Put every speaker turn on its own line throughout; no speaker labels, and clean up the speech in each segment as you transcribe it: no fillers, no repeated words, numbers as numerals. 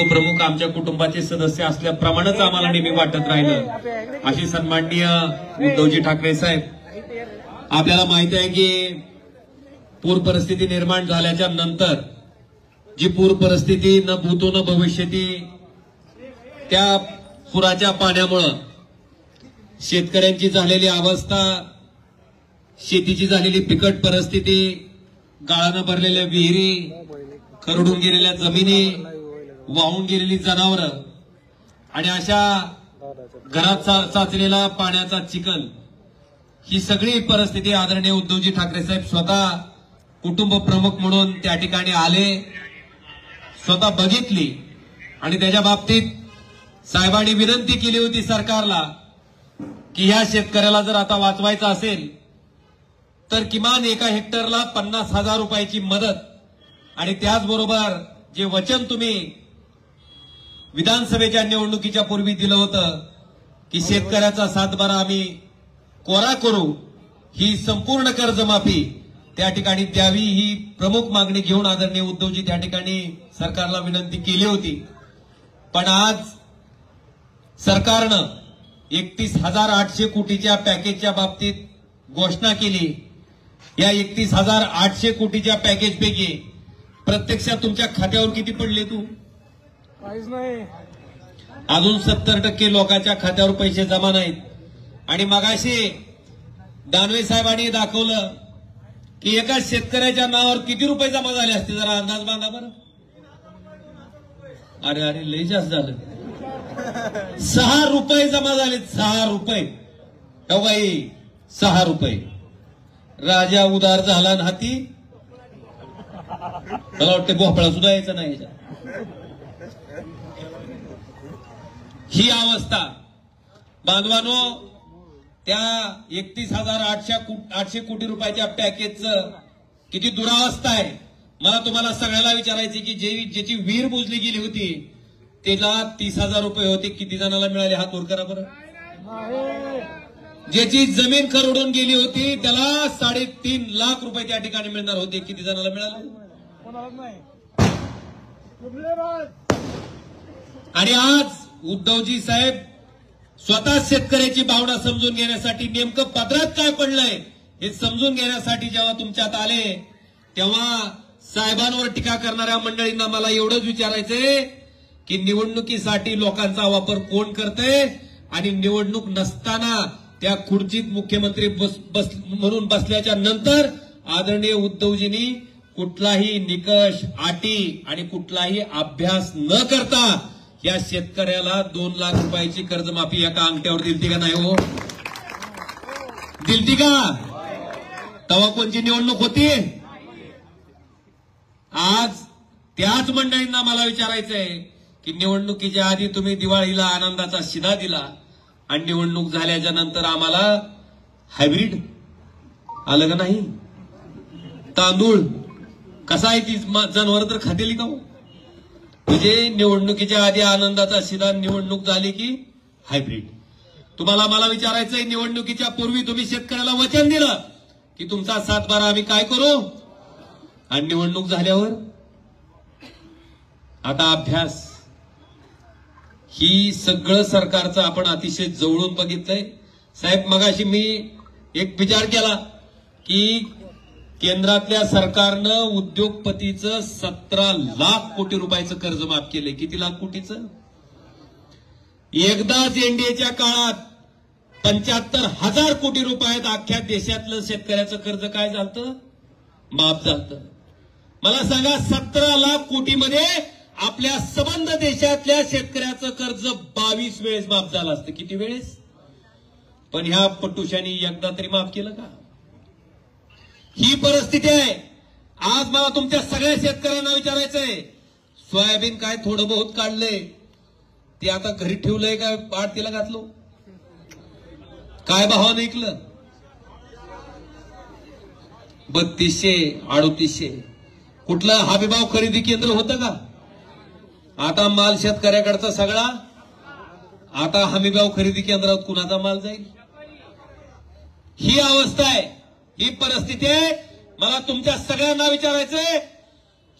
प्रमुख आमच्या कुटुंबाचे सदस्य असल्याप्रमाणेच आम्हाला नेहमी वाटत राहिलं अशी सन्माननीय उद्धवजी ठाकरे साहेब. आपल्याला माहिती आहे की पूर परिस्थिती निर्माण झाल्याच्या नंतर जी पूर परिस्थिती न भूतो न भविष्यती त्या पुराच्या पाण्यामुळे शेतकऱ्यांची झालेली अवस्था, शेतीची झालेली बिकट परिस्थिती, गाळानं भरलेल्या विहिरी, खरडून गेलेल्या जमिनी, वाहून गेलेली जनावरं आणि अशा घरात साचलेला पाण्याचा चिखल, ही सगळी परिस्थिती आदरणीय उद्धवजी ठाकरे साहेब स्वतः कुटुंब प्रमुख म्हणून त्या ठिकाणी आले, स्वतः बघितली आणि त्याच्या बाबतीत साहेबांनी विनंती केली होती सरकारला की ह्या शेतकऱ्याला जर आता वाचवायचं असेल तर किमान एका हेक्टरला 50,000 रुपयाची मदत आणि त्याचबरोबर जे वचन तुम्ही विधानसभेच्या निवडणुकीच्या पूर्वी दिलं होतं की शेतकऱ्याचा सातबारा आम्ही कोरा करू, ही संपूर्ण कर्जमाफी त्या ठिकाणी द्यावी, ही प्रमुख मागणी घेऊन आदरणीय उद्धवजी त्या ठिकाणी सरकारला विनंती केली होती. पण आज सरकारनं 31,800 कोटीच्या पॅकेजच्या बाबतीत घोषणा केली. या 31,800 कोटीच्या पॅकेजपैकी प्रत्यक्षात तुमच्या खात्यावर किती पडले? तू काहीच नाही. अजून 70% लोकांच्या खात्यावर पैसे जमा नाहीत. आणि मगाशी दानवे साहेबांनी दाखवलं की एका शेतकऱ्याच्या नावावर किती रुपये जमा झाले असते, जरा अंदाज बांधा बरं. अरे अरे लय जास्त झालं. 6 रुपये जमा झाले. 6 रुपये. हो बाई, 6 रुपये. राजा उदार झाला न हाती, मला वाटतं भोपळा सुद्धा यायचा नाही. ही अवस्था बांधवानो, त्या 31,800 कोटी रुपयाच्या पॅकेजचं किती दुरावस्था आहे. मला तुम्हाला सगळ्याला विचारायचे की ज्याची विहीर बुजली गेली होती त्याला 30,000 रुपये होते, किती जणांना मिळाले? हात वर करा बरं. ज्याची जमीन खरडून गेली होती त्याला 3.5 लाख रुपये त्या ठिकाणी मिळणार होते, किती जणांना मिळाले? आणि आज उद्धवजी साहेब स्वतः शेतकऱ्याची भावना समजून घेण्यासाठी, नेमकं पदरात काय पडलंय हे समजून घेण्यासाठी जेव्हा तुमच्यात आले तेव्हा साहेबांवर टीका करणाऱ्या मंडळींना मला एवढंच विचारायचंय की निवडणुकीसाठी लोकांचा वापर कोण करतंय आणि निवडणूक नसताना त्या खुर्चीत मुख्यमंत्री म्हणून बसल्याच्या नंतर आदरणीय उद्धवजींनी कुठलाही निकष, अटी आणि कुठलाही अभ्यास न करता या शेतकऱ्याला 2 लाख रुपयाची कर्जमाफी एका अंगठ्यावर दिलती का नाही? हो, दिलती का? तेव्हा कोणची निवडणूक होती? आज त्याच मंडळींना मला विचारायचंय की निवडणुकीच्या आधी तुम्ही दिवाळीला आनंदाचा शिधा दिला आणि निवडणूक झाल्याच्या नंतर आम्हाला हायब्रिड आलं का नाही? तांदूळ कसा आहे, ती जनावर तर खातेली का? म्हणजे निवडणुकीच्या आधी आनंदाचा शिधा, निवडणूक झाली की हायब्रिड. तुम्हाला मला विचारायचंय, निवडणुकीच्या पूर्वी तुम्ही शेतकऱ्याला वचन दिलं की तुमचा सातबारा आम्ही काय करू, आणि निवडणूक झाल्यावर आता अभ्यास. ही सगळं सरकारचं आपण अतिशय जवळून बघितलंय. साहेब, मगाशी मी एक विचार केला की केंद्रातल्या सरकारनं उद्योगपतीचं 17 लाख कोटी रुपयाचं कर्ज माफ केलंय. किती लाख कोटीचं? एकदाच एनडीएच्या काळात 75,000 कोटी रुपयात अख्ख्या देशातलं शेतकऱ्याचं कर्ज काय झालं? माफ झालं. मला सांगा, 17 लाख कोटीमध्ये आपल्या संबंध देशातल्या शेतकऱ्याचं कर्ज 22 वेळेस माफ झालं असतं. किती वेळेस? पण ह्या पटुशांनी एकदा तरी माफ केलं का? ही परिस्थिती आहे. आज मला तुमच्या सगळ्या शेतकऱ्यांना विचारायचंय, सोयाबीन काय थोडं बहुत काढलंय ते आता घरी ठेवलंय का आडतीला घातलो? काय भावानं ऐकलं? 3200, 3800. कुठलं हमीभाव खरेदी केंद्र होतं का? आता माल शेतकऱ्याकडचा सगळा आता हमीभाव खरेदी केंद्रात कुणाचा माल जाईल? ही अवस्था आहे, ही परिस्थिती आहे. मला तुमच्या सगळ्यांना विचारायचंय,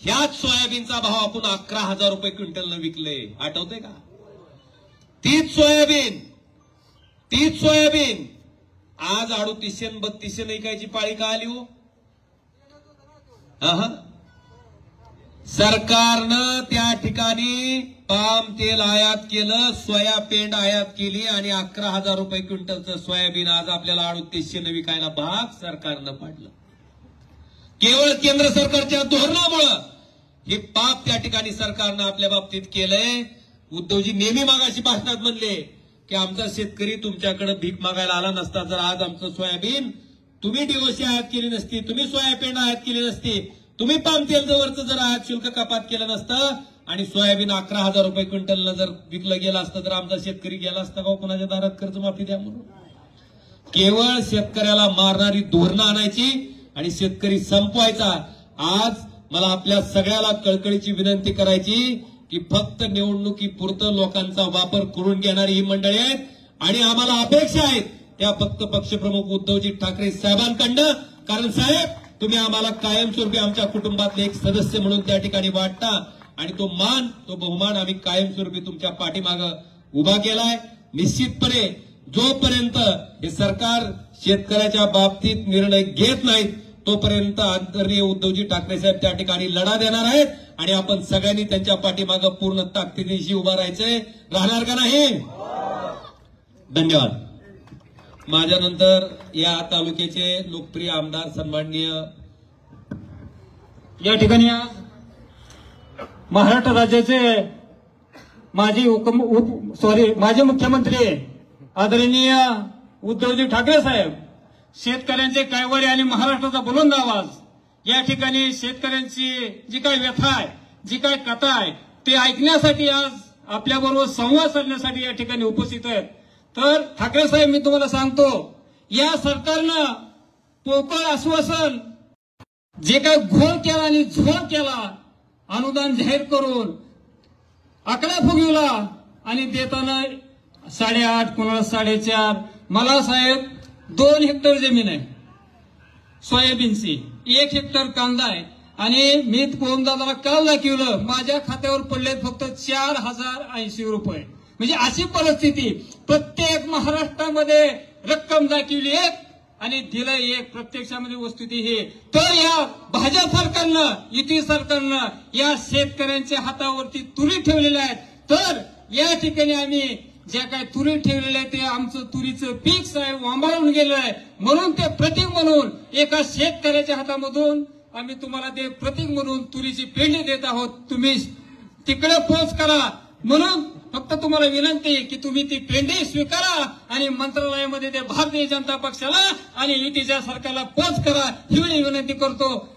ह्याच सोयाबीनचा भाव आपण 11,000 रुपये क्विंटलनं विकले, आठवते का? तीच सोयाबीन आज 3800 आणि 3200 विकायची पाळी का आली हो? सरकारनं त्या ठिकाणी पाम तेल आयात केलं, सोया पेंड आयात केली आणि 11,000 रुपये क्विंटलचं सोयाबीन आज आपल्याला 3800 विकायला भाग सरकारनं पाडलं. केवळ केंद्र सरकारच्या धोरणामुळं हे पाप त्या ठिकाणी सरकारनं आपल्या बाबतीत केलंय. उद्धवजी नेहमी मागाशी भाषणात म्हणले की आमचा शेतकरी तुमच्याकडे भीक मागायला आला नसता जर आज आमचं सोयाबीन तुम्ही डीओसी आयात केली नसती, तुम्ही सोयाबीन आयात केली नसती, तुम्ही पाम तेलवरचं जर आयात शुल्क कपात केलं नसतं आणि सोयाबीन 11,000 रुपये क्विंटलनं जर विकलं गेलं असतं तर आमचा शेतकरी गेला असता का कोणाच्या दारात कर्जमाफी द्या म्हणून? केवळ शेतकऱ्याला मारणारी धोरणं आणायची आणि शेतकरी संपवायचा. आज मला आपल्या सगळ्याला कळकळीची विनंती करायची की फक्त निवडणुकीपुरतं लोकांचा वापर करून घेणारी ही मंडळी आहेत आणि आम्हाला अपेक्षा आहेत त्या फक्त पक्षप्रमुख उद्धवजी ठाकरे साहेबांकडनं. कारण साहेब तुम्ही आम्हाला कायमस्वरूपी आमच्या कुटुंबातले एक सदस्य म्हणून त्या ठिकाणी वाटता आणि तो मान तो बहुमान आम्ही कायमस्वरूपी तुमच्या पाठीमागं उभा केलाय. निश्चितपणे जोपर्यंत हे सरकार शेतकऱ्याच्या बाबतीत निर्णय घेत नाहीत तोपर्यंत आदरणीय उद्धवजी ठाकरे साहेब त्या ठिकाणी लढा देणार आहेत आणि आपण सगळ्यांनी त्यांच्या पाठीमागं पूर्ण ताकदीनिशी उभा राहायचंय. राहणार का नाही? धन्यवाद. माझ्यानंतर या तालुक्याचे लोकप्रिय आमदार सन्माननीय
या ठिकाणी महाराष्ट्र राज्याचे माजी मुख्यमंत्री आदरणीय उद्धवजी ठाकरे साहेब, शेतकऱ्यांचे कैवारी आणि महाराष्ट्राचा बुलंद आवाज, या ठिकाणी शेतकऱ्यांची जी काही व्यथा आहे, जी काही कथा आहे ते ऐकण्यासाठी आज आपल्याबरोबर संवाद साधण्यासाठी या ठिकाणी उपस्थित आहेत. तर ठाकरे साहेब, मी तुम्हाला सांगतो, या सरकारनं पोकळ आश्वासन जे काही घोळ केला आणि झोळ केला, अनुदान जाहीर करून आकडा फुगविला आणि देताना 8.5 कोणाला 4.5. मला साहेब 2 हेक्टर जमीन आहे सोयाबीनची, 1 हेक्टर कांदा आहे आणि मी दादाला काल दाखवलं, माझ्या खात्यावर पडले फक्त 4,080 रुपये. म्हणजे अशी परिस्थिती, प्रत्येक महाराष्ट्रामध्ये रक्कम दाखवली 1 आणि दिलं 1, प्रत्यक्षामध्ये वस्तुस्थिती ही. तर या भाजप सरकारनं, युती सरकारनं या शेतकऱ्यांच्या हातावरती तुरी ठेवलेल्या आहेत. तर या ठिकाणी आम्ही ज्या काही तुरी ठेवलेल्या आहेत ते आमचं तुरीचं पीक साहेब वांबाळून गेलं आहे. म्हणून ते प्रतीक म्हणून एका शेतकऱ्याच्या हातामधून आम्ही तुम्हाला ते प्रतीक म्हणून तुरीची पेंडी देत आहोत. तुम्ही तिकडे पोच करा. म्हणून फक्त तुम्हाला विनंती की तुम्ही ती पेंडी स्वीकारा आणि मंत्रालयामध्ये ते भारतीय जनता पक्षाला आणि युतीच्या सरकारला पोच करा, ही विनंती करतो.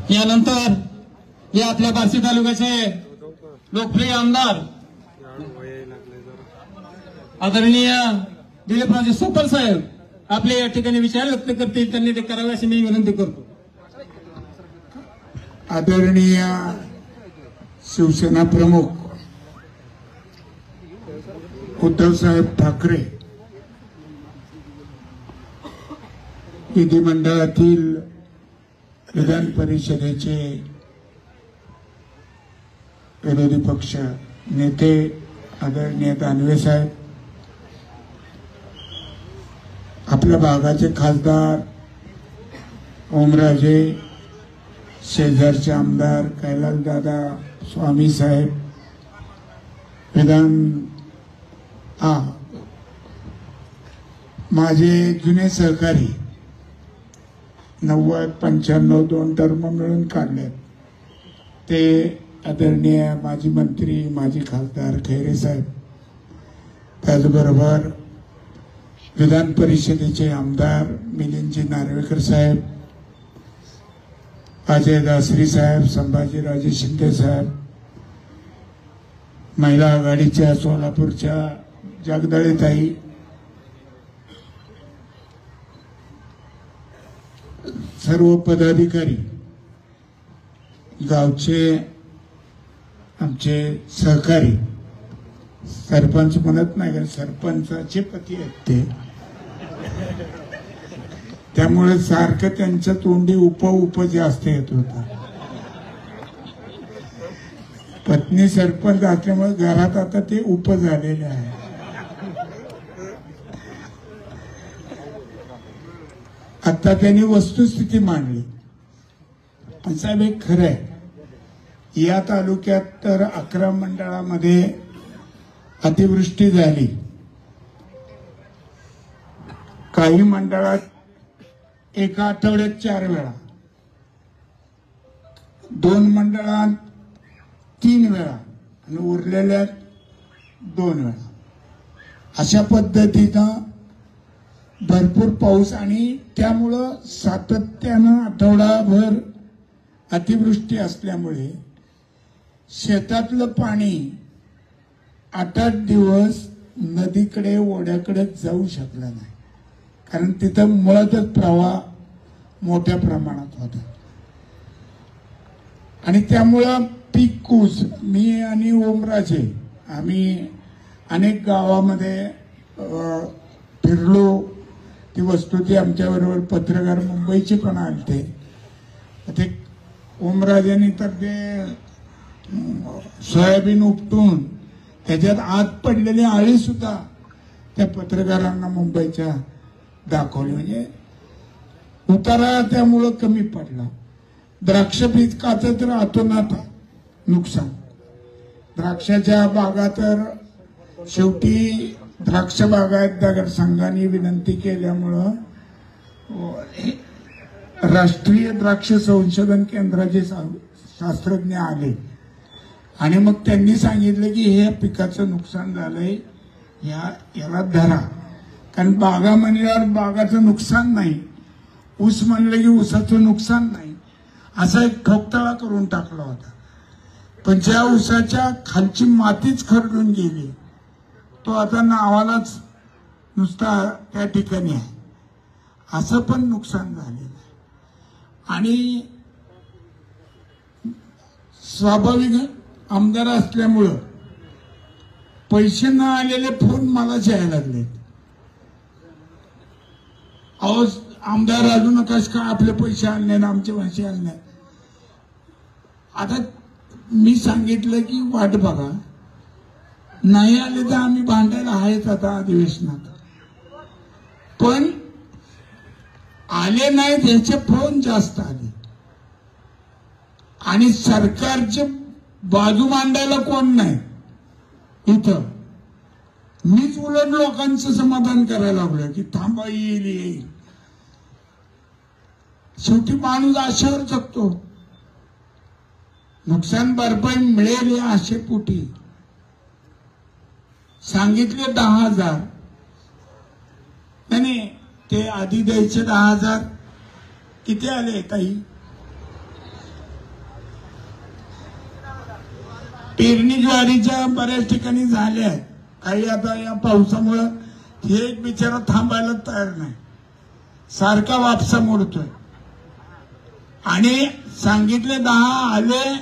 यानंतर या आपल्या बार्शी तालुक्याचे लोकप्रिय आमदार आदरणीय दिलीपराजे सोपल साहेब आपले या ठिकाणी विचार व्यक्त करतील, त्यांनी ते करावे अशी मी विनंती करतो.
आदरणीय शिवसेना प्रमुख उद्धवसाहेब ठाकरे विधिमंडळातील विधान परिषदेचे विरोधी पक्ष नेते आदरणीय दानवे साहेब, आपल्या भागाचे खासदार ओमराजे, शेजारचे आमदार कैलासदादा स्वामी साहेब, माझे जुने सहकारी 90-95 2 टर्म मिळून काढले ते आदरणीय माजी मंत्री माजी खासदार खैरे साहेब, त्याचबरोबर विधान परिषदेचे आमदार मिलिंदजी नार्वेकर साहेब, अजय दासरी साहेब, संभाजीराजे शिंदे साहेब, महिला आघाडीच्या सोलापूरच्या जगदाळेताई, सर्व पदाधिकारी, गावचे आमचे सहकारी, सरपंच म्हणत नाही कारण सरपंचाचे पती आहेत ते, त्यामुळे सारखं त्यांच्या तोंडी उप जास्त येत होता. पत्नी सरपंच असल्यामुळे घरात आता ते उप झालेले आहे. आता त्यांनी वस्तुस्थिती मांडली. पण साहेब एक खरं आहे, या तालुक्यात तर 11 मंडळामध्ये अतिवृष्टी झाली. काही मंडळात एका आठवड्यात 4 वेळा, 2 मंडळात 3 वेळा आणि उरलेल्या 2 वेळा. अशा पद्धतीनं भरपूर पाऊस आणि त्यामुळं सातत्यानं आठवडाभर अतिवृष्टी असल्यामुळे शेतातलं पाणी 8-8 दिवस नदीकडे ओढ्याकडे जाऊ शकलं नाही, कारण तिथं मुळातच प्रवाह मोठ्या प्रमाणात होता. आणि त्यामुळं पीक कूच, मी आणि ओमराजे आम्ही अनेक गावामध्ये फिरलो. ती वस्तुती आमच्याबरोबर पत्रकार मुंबईचे पण आलते. ते ओमराजेंनी तर ते सोयाबीन उपटून त्याच्यात आत पडलेली आळी सुद्धा त्या पत्रकारांना मुंबईच्या दाखवली. म्हणजे उतारा त्यामुळं कमी पडला. द्राक्ष पिकाचं तर अतोनात नुकसान. द्राक्षाच्या बागा तर शेवटी द्राक्ष बागायतदार संघाने विनंती केल्यामुळं राष्ट्रीय द्राक्ष संशोधन केंद्राचे शास्त्रज्ञ आले आणि मग त्यांनी सांगितलं की हे पिकाचं नुकसान झालंय, याला धरा. कारण बागा म्हणल्यावर बागाचं नुकसान नाही, ऊस म्हणलं की ऊसाचं नुकसान नाही, असा एक ठोकताळा करून टाकला होता. पण ज्या ऊसाच्या खालची मातीच खरडून गेली तो आता नावालाच नुसता त्या ठिकाणी आहे, असं पण नुकसान झालेलं आहे. आणि स्वाभाविक आमदार असल्यामुळं पैसे न आलेले फोन मला यायला लागले. अहो आमदार राजू नकाश का आपले पैसे आणले ना आमचे पैसे आणले. आता मी सांगितलं की वाट बघा, नाही आले तर आम्ही भांडायला आहेच आता अधिवेशनात. पण आले नाहीत ह्याचे फोन जास्त आले आणि सरकारचे बाजू मांडायला कोण नाही इथं. मीच उलट लोकांचं समाधान करायला लागलो की थांबा, येईल. शेवटी माणूस आशेवर जगतो. नुकसान भरपाई मिळेल या आशेपोटी सांगितले 10,000. नाही ते आधी द्यायचे 10,000 किती आले ताई? पेरणी ज्वारीच्या बऱ्याच ठिकाणी झाल्या, काही आता या पावसामुळं हे एक बिचारा थांबायला तयार नाही, सारखा वापसा मोडतोय. आणि सांगितले 10 आले,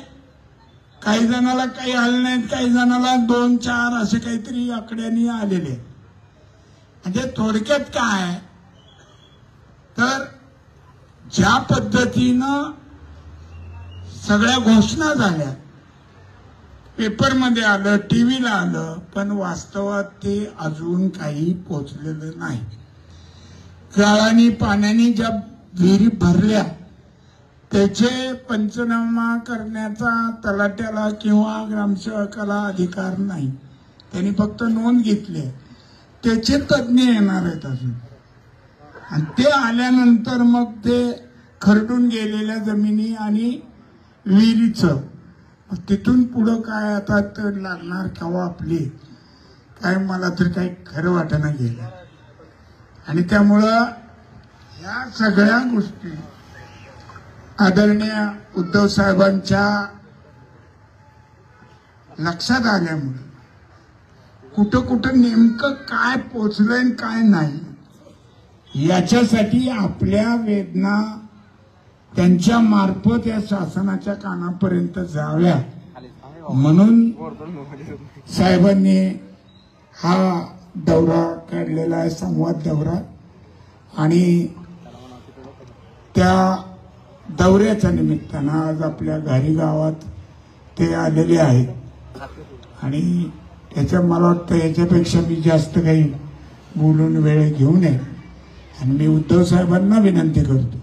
काही जणाला काही आले नाहीत, काही जणाला 2-4 असे काहीतरी आकड्यांनी आलेले. म्हणजे थोडक्यात काय तर ज्या पद्धतीनं सगळ्या घोषणा झाल्या, पेपरमध्ये आलं, टीव्हीला आलं, पण वास्तवात ते अजून काही पोचलेलं नाही. गाळानी पाण्याने ज्या विहिरी भरल्या त्याचे पंचनामा करण्याचा तलाट्याला किंवा ग्रामसेवकाला अधिकार नाही. त्यांनी फक्त नोंद घेतली, त्याचे तज्ज्ञ येणार आहेत अजून. आणि ते आल्यानंतर मग ते खरडून गेलेल्या जमिनी आणि विहिरीचं तिथून पुढं काय आता तर लागणार केव्हा आपली काय, मला तर काही खरं वाटेना गेलं. आणि त्यामुळं या सगळ्या गोष्टी आदरणीय उद्धव साहेबांच्या लक्षात आल्यामुळे कुठं कुठं नेमकं काय पोचलंय आणि काय नाही याच्यासाठी आपल्या वेदना त्यांच्या मार्फत या शासनाच्या कानापर्यंत जाव्या म्हणून साहेबांनी हा दौरा काढलेला आहे, संवाद दौरा. आणि त्या दौऱ्याच्या निमित्तानं आज आपल्या घारी गावात ते आलेले आहेत. आणि त्याच्या मला वाटतं याच्यापेक्षा मी जास्त काही बोलून वेळ घेऊ नये. आणि मी उद्धव साहेबांना विनंती करतो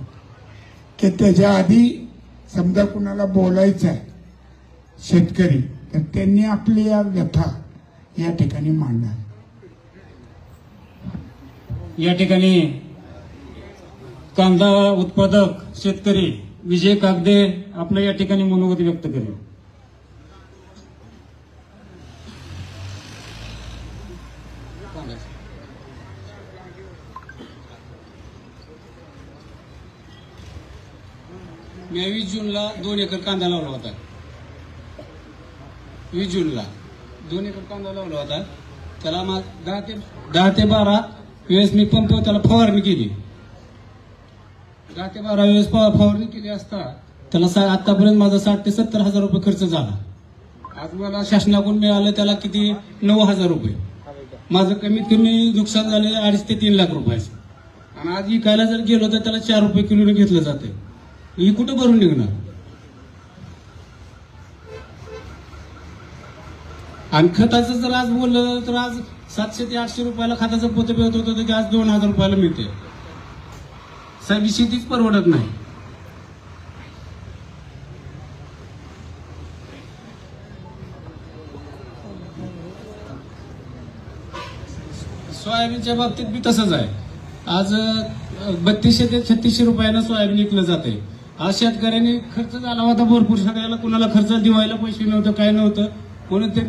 की त्याच्या आधी समजा कुणाला बोलायचं आहे शेतकरी, तर त्यांनी आपली या व्यथा या ठिकाणी मांडा.
या ठिकाणी कांदा उत्पादक शेतकरी विजय कागदे आपलं या ठिकाणी मनोगत व्यक्त करेल. मी 20 जूनला 2 एकर कांदा लावला होता. 20 जूनला 2 एकर कांदा लावला होता. त्याला 10 ते 12 वेळेस मी पंप त्याला फवारणी केली. 10 ते 12 वेळेस फवारणी केली असता त्याला आतापर्यंत माझा 60 ते 70 हजार रुपये खर्च झाला. आज मला शासनाकडून मिळालं त्याला किती 9,000 रुपये. माझं कमीत कमी नुकसान झाले 2.5 ते 3 लाख रुपयाचं. आणि आज विकायला जर गेलो तर त्याला 4 रुपये किलोने घेतलं जाते. ही कुठं भरून निघणार. आणि खताचं जर आज बोललं तर आज 700 ते 800 रुपयाला खताचं पोतं मिळत होतं की आज 2,000 रुपयाला मिळते. साहेब शेतीच परवडत नाही. सोयाबीनच्या बाबतीत बी तसंच आहे. आज 3200 ते 3600 रुपयानं सोयाबीन विकलं जाते. आज शेतकऱ्यांनी खर्च झाला होता भरपूर. सगळ्याला कुणाला खर्च दिवायला पैसे नव्हतं, काय नव्हतं म्हणून ते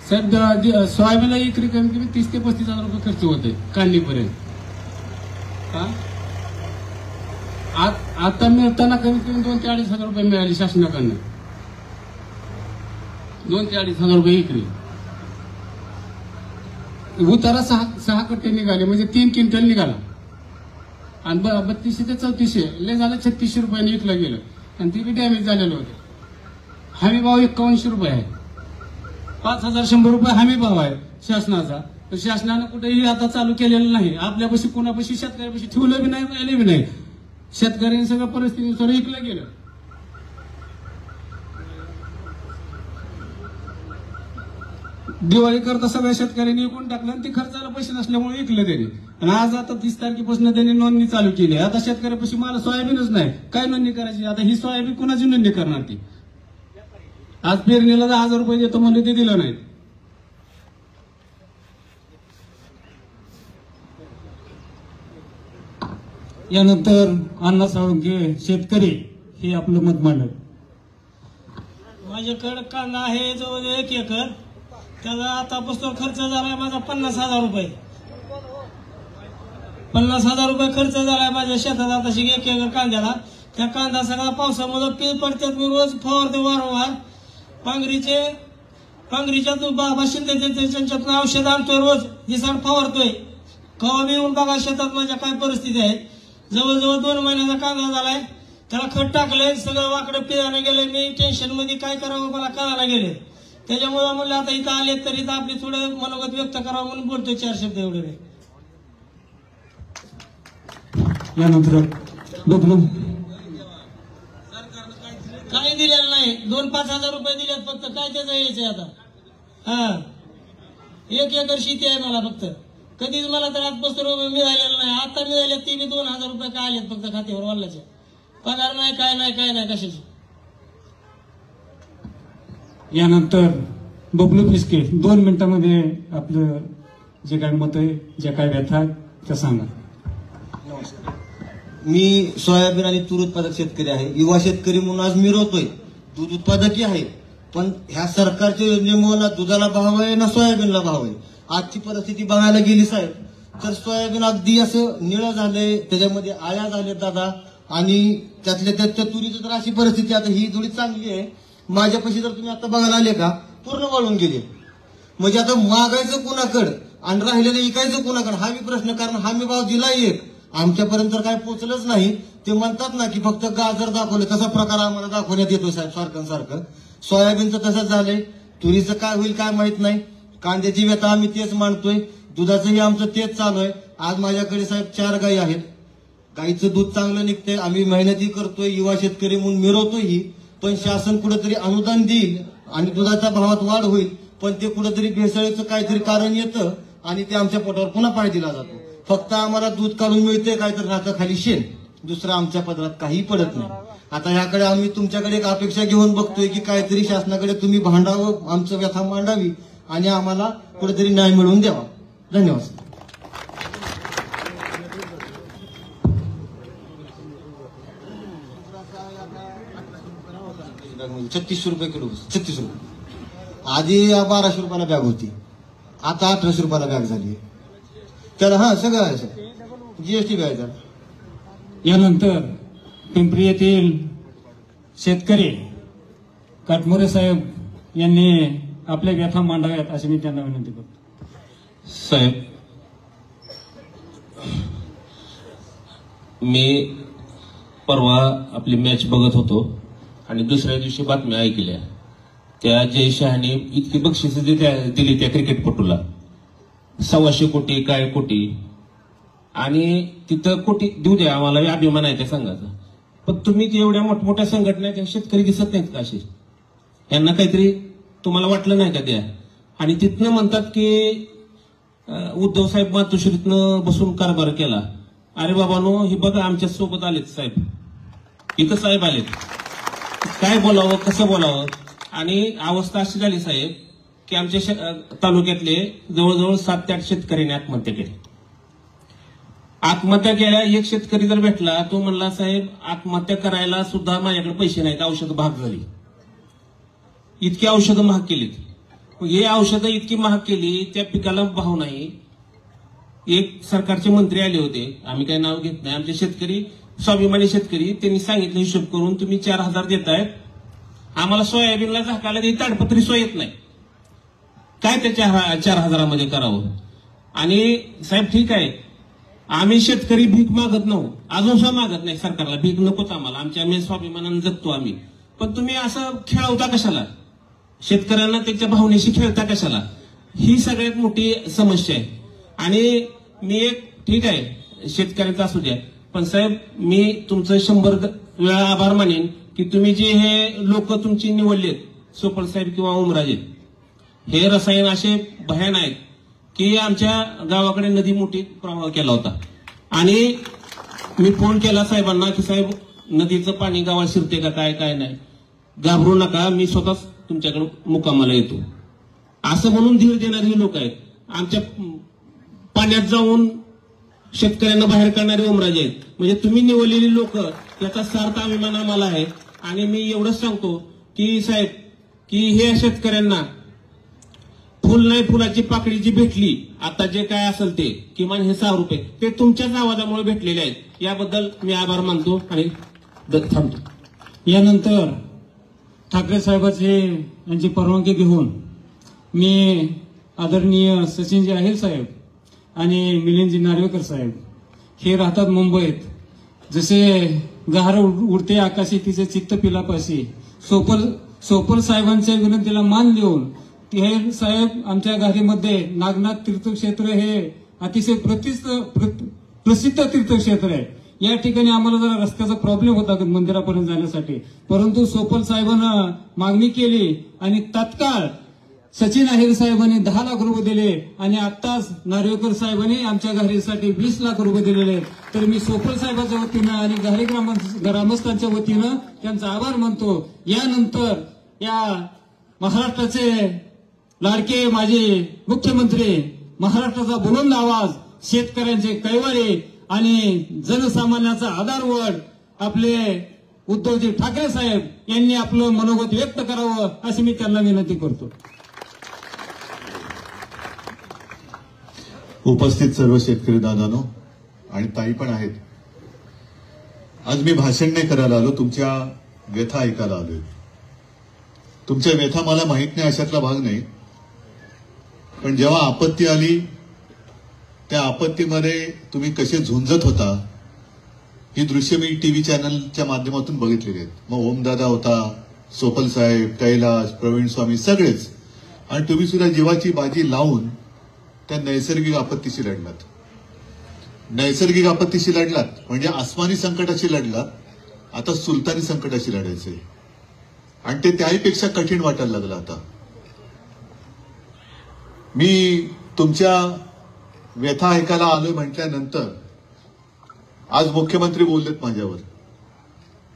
साहेब सोयाबीनला एकरी कमी कमी 30 ते 35 हजार रुपये खर्च होते काढणीपर्यंत. आता मिळताना कमीत कमी 2 ते 2.5 हजार रुपये मिळाले शासनाकडनं. 2 ते 2.5 हजार रुपये एकरी. उतारा 6 कट्टे निघाले म्हणजे 3 क्विंटल निघाला. आणि 3200 ते 3400 लय झालं 3600 रुपयाने विकलं गेलं. आणि ते बी डॅमेज झालेलं होतं. हमी भाव 5100 रुपये आहे. 5100 रुपये हमी भाव आहे शासनाचा. तर शासनानं कुठेही आता चालू केलेलं नाही. आपल्यापाशी कुणापाशी शेतकऱ्यापाशी ठेवलं बी नाही, राहिलं बी नाही. शेतकऱ्यांनी सगळं परिस्थितीनुसार विकलं गेलं. दिवाळी करता सगळ्या शेतकऱ्यांनी विकून टाकलं आणि ते खर्चाला पैसे नसल्यामुळे विकलं त्यांनी. आणि आज आता 30 तारखेपासून त्यांनी नोंदणी चालू केली. आता शेतकऱ्यापाशी मला सोयाबीनच नाही, काय नोंदणी करायची. आता ही सोयाबीन कुणाची नोंदणी करणार ती. आज पेरणीला 10,000 रुपये देतो म्हणजे ते दिलं नाही. यानंतर अण्णा साळुंखे शेतकरी हे आपलं मत मांडलं.
माझ्याकडे कांदा आहे जवळ 1 एकर. त्याचा आतापासून खर्च झालाय माझा 50,000 रुपये. 50,000 रुपये खर्च झालाय माझ्या शेतात आताशी 1 एकर कांद्याला. त्या कांदा सगळा पावसामुळे पीळ पडतात. मी रोज फवारते वारंवार. पांगरीच्या बाबा शिंदे त्यांच्यातून औषध आणतोय रोज. दिसाड फवारतोय. कवा मी येऊन बघा शेतात माझ्या काय परिस्थिती आहे. जवळजवळ 2 महिन्याचा कांदा झालाय. त्याला खत टाकलंय, सगळं वाकडं पिळाने गेलंय. मी टेन्शन मध्ये काय करावं मला कळायला गेले. त्याच्यामुळे म्हणलं आता इथं आले तर इथं आपली थोडं मनोगत व्यक्त करावं म्हणून बोलतोय 4 शब्द एवढे.
यानंतर
काही दिलेलं नाही. 2-5 हजार रुपये दिलेत फक्त. काय त्याचं यायचंय आता. 1 एकर शेती आहे मला फक्त. कधीच मला तर आजपासून मिळालेलं नाही. आता मिळाले ती बी 2,000 रुपये काय आलेत फक्त खात्यावर वाल्याचे. पगार नाही, काय नाही कशाची.
यानंतर बबलू फिसके 2 मिनिटांमध्ये आपलं जे काय मत आहे, जे काय व्यथा आहे त्या सांगा.
नमस्कार. मी सोयाबीन आणि तूर उत्पादक शेतकरी आहे. युवा शेतकरी म्हणून आज मी रोवतोय. दूध उत्पादकही आहे. पण ह्या सरकारच्या योजनेमुळे ना दुधाला भाव आहे ना सोयाबीनला भाव आहे. आजची परिस्थिती बघायला गेली साहेब तर सोयाबीन अगदी असं निळं झालंय. त्याच्यामध्ये आळ्या झाल्या दादा. आणि त्यातल्या तुरीची तर अशी परिस्थिती आता ही थोडी चांगली आहे. माझ्यापाशी जर तुम्ही आता बघायला आले का पूर्ण वाळून गेले. म्हणजे आता मागायचं कुणाकडं आणि राहिलेलं इकायचं कुणाकडं हा मी प्रश्न. कारण हमी भाव दिला एक, आमच्यापर्यंत काय पोचलंच नाही. ते म्हणतात ना की फक्त गाजर दाखवले, तसा प्रकार आम्हाला दाखवण्यात येतो साहेब सारखं. सोयाबीनचं तसंच झालंय, तुरीचं काय होईल काय माहित नाही, कांद्याची व्यथा आम्ही तेच मांडतोय, दुधाचंही आमचं तेच चालू आहे. आज माझ्याकडे साहेब 4 गायी आहेत. गाईचं दूध चांगलं निघतंय, आम्ही मेहनती करतोय, युवा शेतकरी म्हणून मिरवतोय. पण शासन कुठेतरी अनुदान देईल आणि दुधाच्या भावात वाढ होईल, पण ते कुठेतरी भेसळीचं काहीतरी कारण येतं आणि ते आमच्या पोटावर पुन्हा पाय दिला जातो. फक्त आम्हाला दूध काढून मिळतंय काहीतरी राहतं खाली शेण, दुसरं आमच्या पदरात काही पडत नाही. आता ह्याकडे आम्ही तुमच्याकडे एक अपेक्षा घेऊन बघतोय की काहीतरी शासनाकडे तुम्ही भांडावं, आमचं व्यथा मांडावी आणि आम्हाला कुठेतरी न्याय मिळवून द्यावा. धन्यवाद. 36 रुपये किलो, 36 रुपये. आधी 1200 रुपयाला बॅग होती, आता 1800 रुपयाला बॅग झाली. त्याला हा सगळं आहे सर, जीएसटी बॅग त्याला.
यानंतर पिंपरी येथील शेतकरी काटमोरे साहेब यांनी आपल्या व्यथा मांडाव्यात अशी मी त्यांना विनंती करतो.
साहेब, मी परवा आपली मॅच बघत होतो आणि दुसऱ्या दिवशी बातम्या ऐकल्या. त्या जयशहाने इतकी बक्षिसं दिली त्या क्रिकेटपटूला, 125 कोटी काय कोटी, आणि तिथं कोटी देऊ द्या, आम्हाला अभिमान आहे त्या संघाचा. पण तुम्ही एवढ्या मोठमोठ्या संघटना त्या शेतकरी दिसत नाहीत का असे? यांना काहीतरी तुम्हाला वाटलं नाही का द्या? आणि तिथनं म्हणतात की उद्धव साहेब मातोश्रीतनं बसून कारभार केला. अरे बाबानो, हे बघा आमच्या सोबत आलेत साहेब, इथं साहेब आलेत. काय बोलावं, कसं बोलावं? आणि अवस्था अशी झाली साहेब की आमच्या तालुक्यातले जवळजवळ 7 ते 8 शेतकऱ्यांनी आत्महत्या केली. आत्महत्या केल्या. एक शेतकरी जर भेटला, तो म्हणला साहेब आत्महत्या करायला सुद्धा माझ्याकडे पैसे नाहीत, औषधं महाग झाली. इतकी औषधं महाग केलीत. हे औषधं इतकी महाग केली, त्या पिकाला भाव नाही. एक सरकारचे मंत्री आले होते, आम्ही काही नाव घेत नाही, आमचे शेतकरी स्वाभिमानी शेतकरी, त्यांनी सांगितलं हिशोब करून तुम्ही 4000 देतायत, आम्हाला सोयाबीनला झाकायला ती ताडपत्री सोय येत नाही, काय त्या 4000मध्ये करावं? आणि साहेब ठीक आहे, आम्ही शेतकरी भीक मागत नव्हतो, अजून सुद्धा मागत नाही सरकारला, भीक नकोच आम्हाला, आम्ही स्वाभिमानानं जगतो आम्ही. पण तुम्ही असं खेळवता कशाला? शेतकऱ्यांना त्याच्या भावनेशी खेळता कशाला? ही सगळ्यात मोठी समस्या आहे. आणि मी एक ठीक आहे शेतकऱ्यांचा असू द्या, पण साहेब मी तुमचं 100 वेळा आभार मानेन की तुम्ही जे हे लोक तुमची निवडलेत, सोपल साहेब किंवा ओमराजे, हे रसायन असे भयान आहेत की आमच्या गावाकडे नदी मोठी प्रवाह केला होता. आणि मी फोन केला साहेबांना की साहेब नदीचं पाणी गावात शिरते का काय काय नाही, घाबरू नका, मी स्वतःच तुमच्याकडे मुक्कामाला येतो, असं म्हणून धीर देणारे लोक आहेत. आमच्या पाण्यात जाऊन शेतकऱ्यांना बाहेर काढणारे ओमराजे आहेत. म्हणजे तुम्ही निवडलेली लोक, याचा सार्थ अभिमान आम्हाला आहे. आणि मी एवढंच सांगतो की साहेब की हे शेतकऱ्यांना फुल नाही फुलाची पाकळी जी भेटली, आता जे काय असेल ते किमान हे 6 रुपये ते तुमच्याच आवाजामुळे भेटलेले आहेत. याबद्दल मी आभार मानतो आणि थांबतो.
यानंतर ठाकरे साहेबांचे यांची परवानगी घेऊन मी आदरणीय सचिनजी अहिर साहेब आणि मिलिंदजी नार्वेकर साहेब हे राहतात मुंबईत. जसे गहार उडते आकाशी तिचे चित्त पिलापाशी, सोपल साहेबांच्या विनंतीला मान देऊन ते साहेब आमच्या घारीमध्ये नागनाथ तीर्थक्षेत्र हे अतिशय प्रसिद्ध तीर्थक्षेत्र आहे. या ठिकाणी आम्हाला जरा रस्त्याचा प्रॉब्लेम होता मंदिरापर्यंत जाण्यासाठी, परंतु सोपल साहेबांना मागणी केली आणि तात्काळ सचिन अहिर साहेबांनी 10 लाख रुपये दिले आणि आत्ताच नार्वेकर साहेबांनी आमच्या घारीसाठी 20 लाख रुपये दिलेले. तर मी सोपल साहेबांच्या वतीनं आणि घारी ग्रामस्थांच्या वतीनं त्यांचा आभार मानतो. यानंतर या महाराष्ट्राचे लाडके माजी मुख्यमंत्री, महाराष्ट्राचा बुलंद आवाज, शेतकऱ्यांचे कैवारी आणि जनसामान्याचा आधारवड आपले उद्धवजी ठाकरे साहेब यांनी आपलं मनोगत व्यक्त करावं अशी मी त्यांना विनंती करतो.
उपस्थित सर्व शेतकरी दादांनो आणि ताई पण आहेत, आज मी भाषण नाही करायला आलो, तुमच्या व्यथा ऐकायला आलोय. तुमच्या व्यथा मला माहित नाही अशातला भाग नाही, पण जेव्हा आपत्ती आली त्या आपत्तीमध्ये तुम्ही कसे झुंजत होता ही दृश्य मी टीव्ही चॅनलच्या माध्यमातून बघितलेली आहेत. मग ओमदादा होता, सोपल साहेब, कैलास, प्रवीण स्वामी सगळेच, आणि तुम्ही सुद्धा जीवाची बाजी लावून त्या नैसर्गिक आपत्तीशी लढलात. नैसर्गिक आपत्तीशी लढलात म्हणजे आसमानी संकटाशी लढलात, आता सुलतानी संकटाशी लढायचे, आणि ते त्याहीपेक्षा कठीण वाटायला लागलं. आता मी तुमच्या व्यथा ऐकायला आलोय म्हटल्यानंतर आज मुख्यमंत्री बोललेत माझ्यावर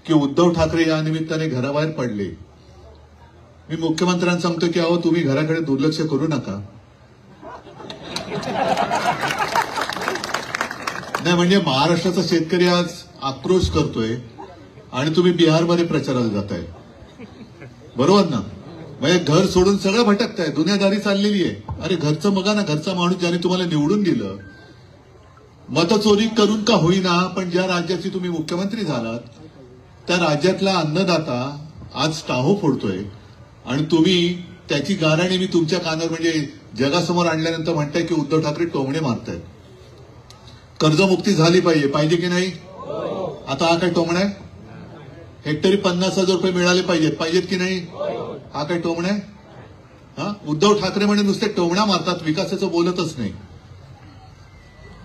की उद्धव ठाकरे या निमित्ताने घराबाहेर पडले. मी मुख्यमंत्र्यांना सांगतो की अहो तुम्ही घराकडे दुर्लक्ष करू नका. नाही म्हणजे महाराष्ट्राचा शेतकरी आज आक्रोश करतोय आणि तुम्ही बिहारमध्ये प्रचाराला जाताय, बरोबर ना? म्हणजे घर सोडून सगळं भटकताय, दुनियादारी चाललेली आहे. अरे घरचं बघा ना, घरचा माणूस ज्याने तुम्हाला निवडून दिलं, मतचोरी करून का होईना, पण ज्या राज्याचे तुम्ही मुख्यमंत्री झालात त्या राज्यातला अन्नदाता आज टाहो फोडतोय आणि तुम्ही त्याची गाराणी मी तुमच्या कानावर म्हणजे जगासमोर आणल्यानंतर म्हणताय की उद्धव ठाकरे टोमणे मारतायत. कर्जमुक्ती झाली पाहिजे की नाही? आता हा काय टोमणा आहे? हेक्टरी 50,000 रुपये मिळाले पाहिजेत की नाही? हा काय टोमणा आहे? हा, उद्धव ठाकरे म्हणजे नुसते टोमणा मारतात, विकासाचं बोलतच नाही.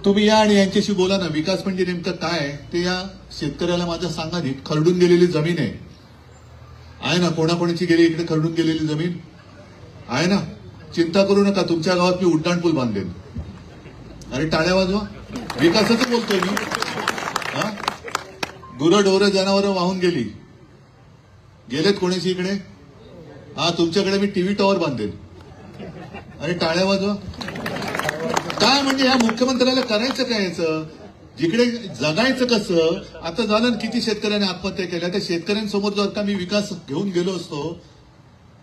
तुम्ही या आणि यांच्याशी बोला ना. विकास म्हणजे नेमकं काय ते या शेतकऱ्याला माझ्या सांगा. खरडून गेलेली जमीन आहे ना, कोणाकोणाची गेली इकडे खरडून गेलेली जमीन आहे ना. चिंता करू नका, तुमच्या गावात मी उड्डाणपूल बांधेन. अरे टाळ्या वाजवा, विकासाचं बोलतोय मी. हा, गुरंढोरं जनावरं वाहून गेलेत कोणाची इकडे? हा, तुमच्याकडे मी टीव्ही टॉवर बांधेन. अरे टाळ्या वाजवा. काय म्हणजे ह्या मुख्यमंत्र्याला करायचं काय याचं? जिकडे जगायचं कसं? आता झालं किती शेतकऱ्यांनी आत्महत्या केल्या. त्या शेतकऱ्यांसमोर जर का मी विकास घेऊन गेलो असतो,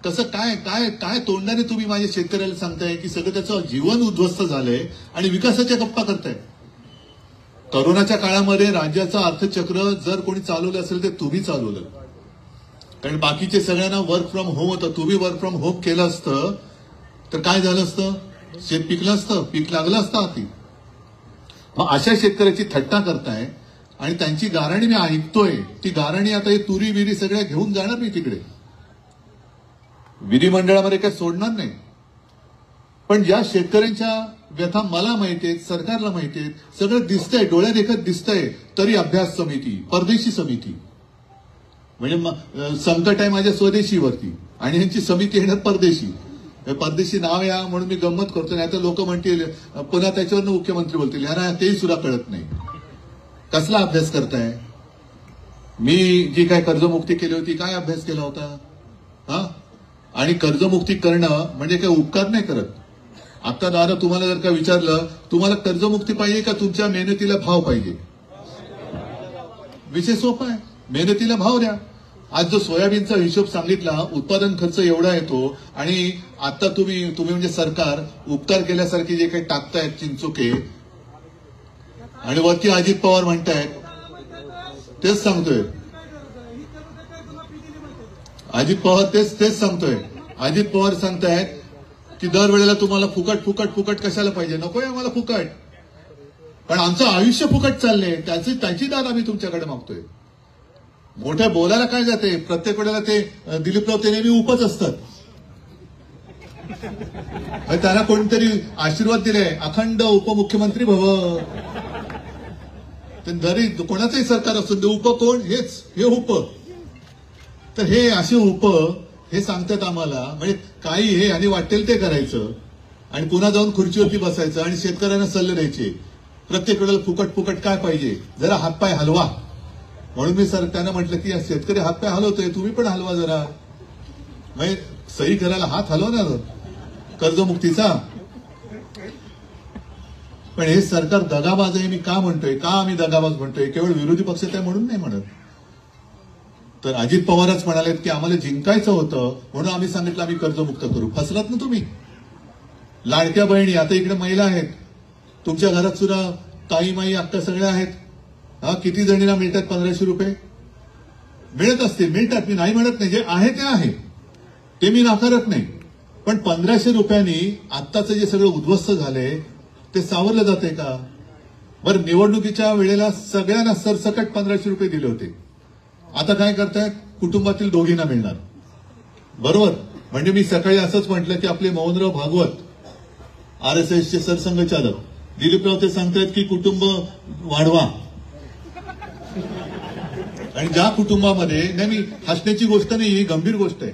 कसं काय काय काय तोंडाने तुम्ही माझ्या शेतकऱ्याला सांगताय की सगळं त्याचं जीवन उद्ध्वस्त झालंय आणि विकासाच्या गप्पा करताय. कोरोनाच्या काळामध्ये राज्याचं अर्थचक्र जर कोणी चालवलं असेल तर तुम्ही चालवलं, कारण बाकीचे सगळ्यांना वर्क फ्रॉम होम होतं. तुम्ही वर्क फ्रॉम होम केलं असतं तर काय झालं असतं? शेत पिकलं असतं, पीक लागलं असतं हाती. मग अशा शेतकऱ्याची थट्टा करताय आणि त्यांची गाराणी मी ऐकतोय. ती गाराणी आता हे तुरी विरी सगळ्या घेऊन जाणार मी तिकडे, विधिमंडळामध्ये काय सोडणार नाही. पण ज्या शेतकऱ्यांच्या व्यथा मला माहितीये, सरकारला माहितीये, सगळं दिसतंय, डोळ्या देखत दिसतंय, तरी अभ्यास समिती, परदेशी समिती, म्हणजे संकट आहे माझ्या स्वदेशीवरती आणि ह्यांची समिती येणार परदेशी. परदेशी नाव या म्हणून मी गंमत करतो, नाही तर लोक म्हणतील पुन्हा त्याच्यावरनं मुख्यमंत्री बोलतील यार तेही सुद्धा कळत नाही. कसला अभ्यास करताय? मी जी काय कर्जमुक्ती केली होती, काय अभ्यास केला होता? हा, आणि कर्जमुक्ती करणं म्हणजे काय उपकार नाही करत. आता दादा तुम्हाला जर का विचारलं तुम्हाला कर्जमुक्ती पाहिजे का तुमच्या मेहनतीला भाव पाहिजे, विषय सोपा आहे. मेहनतीला भाव द्या. आज जो सोयाबीनचा हिशोब सांगितला, उत्पादन खर्च एवढा येतो आणि आता तुम्ही म्हणजे सरकार उपकार केल्यासारखे जे काही टाकतायत चिंचोके आणि वरती अजित पवार म्हणतायत, तेच सांगतोय अजित पवार, तेच सांगतोय. अजित पवार सांगतायत की दरवेळेला तुम्हाला फुकट कशाला पाहिजे? नकोय आम्हाला फुकट, पण आमचं आयुष्य फुकट चाललंय, त्याची दाद आम्ही तुमच्याकडे मागतोय. मोठ्या बोलायला काय जाते? प्रत्येक वेळेला ते दिलीपराव ते नेहमी उपच असतात. त्याला कोणतरी आशीर्वाद दिलाय, अखंड उपमुख्यमंत्री भव. जरी कोणाचंही सरकार असतं ते उप कोण? हे उप. तर हे असे उप हे सांगतात आम्हाला, म्हणजे काही हे आणि वाटेल ते करायचं आणि पुन्हा जाऊन खुर्चीवरती बसायचं आणि शेतकऱ्यांना सल्ले द्यायचे. प्रत्येक वेळेला फुकट काय पाहिजे? जरा हातपाय हलवा. म्हणून मी त्यांना म्हटलं की शेतकरी हातपाय हलवतोय, तुम्ही पण हलवा जरा. म्हणजे सही करायला हात हलवणार कर्जमुक्तीचा. पण हे सरकार दगाबाज आहे. मी का म्हणतोय? का आम्ही दगाबाज म्हणतोय? केवळ विरोधी पक्षात आहे म्हणून नाही म्हणत. तर अजित पवारच म्हणाले की आम्हाला जिंकायचं होतं म्हणून आम्ही सांगितलं आम्ही कर्जमुक्त करू. फसलात ना तुम्ही. लाडक्या बहिणी, आता इकडे महिला आहेत तुमच्या घरात सुद्धा, ताई माई अक्का सगळ्या आहेत. हा, किती जणींना मिळतात 1500 रुपये? मिळत असतील, मिळतात, मी नाही म्हणत नाही. जे आहे ते आहे. ते मी नाकारत नाही, पण 1500 रुपयांनी आत्ताचं जे सगळं उद्ध्वस्त झालंय ते सावरलं जातंय का? बरं, निवडणुकीच्या वेळेला सगळ्यांना सरसकट 1500 रुपये दिले होते. आता काय करतायत? कुटुंबातील दोघींना मिळणार. बरोबर. म्हणजे मी सकाळी असंच म्हटलं की आपले मोहनराव भागवत, RSSचे सरसंघचालक दिलीपराव, ते सांगतायत की कुटुंब वाढवा. आणि ज्या कुटुंबामध्ये, नाही, मी हसण्याची गोष्ट नाही, ही गंभीर गोष्ट आहे.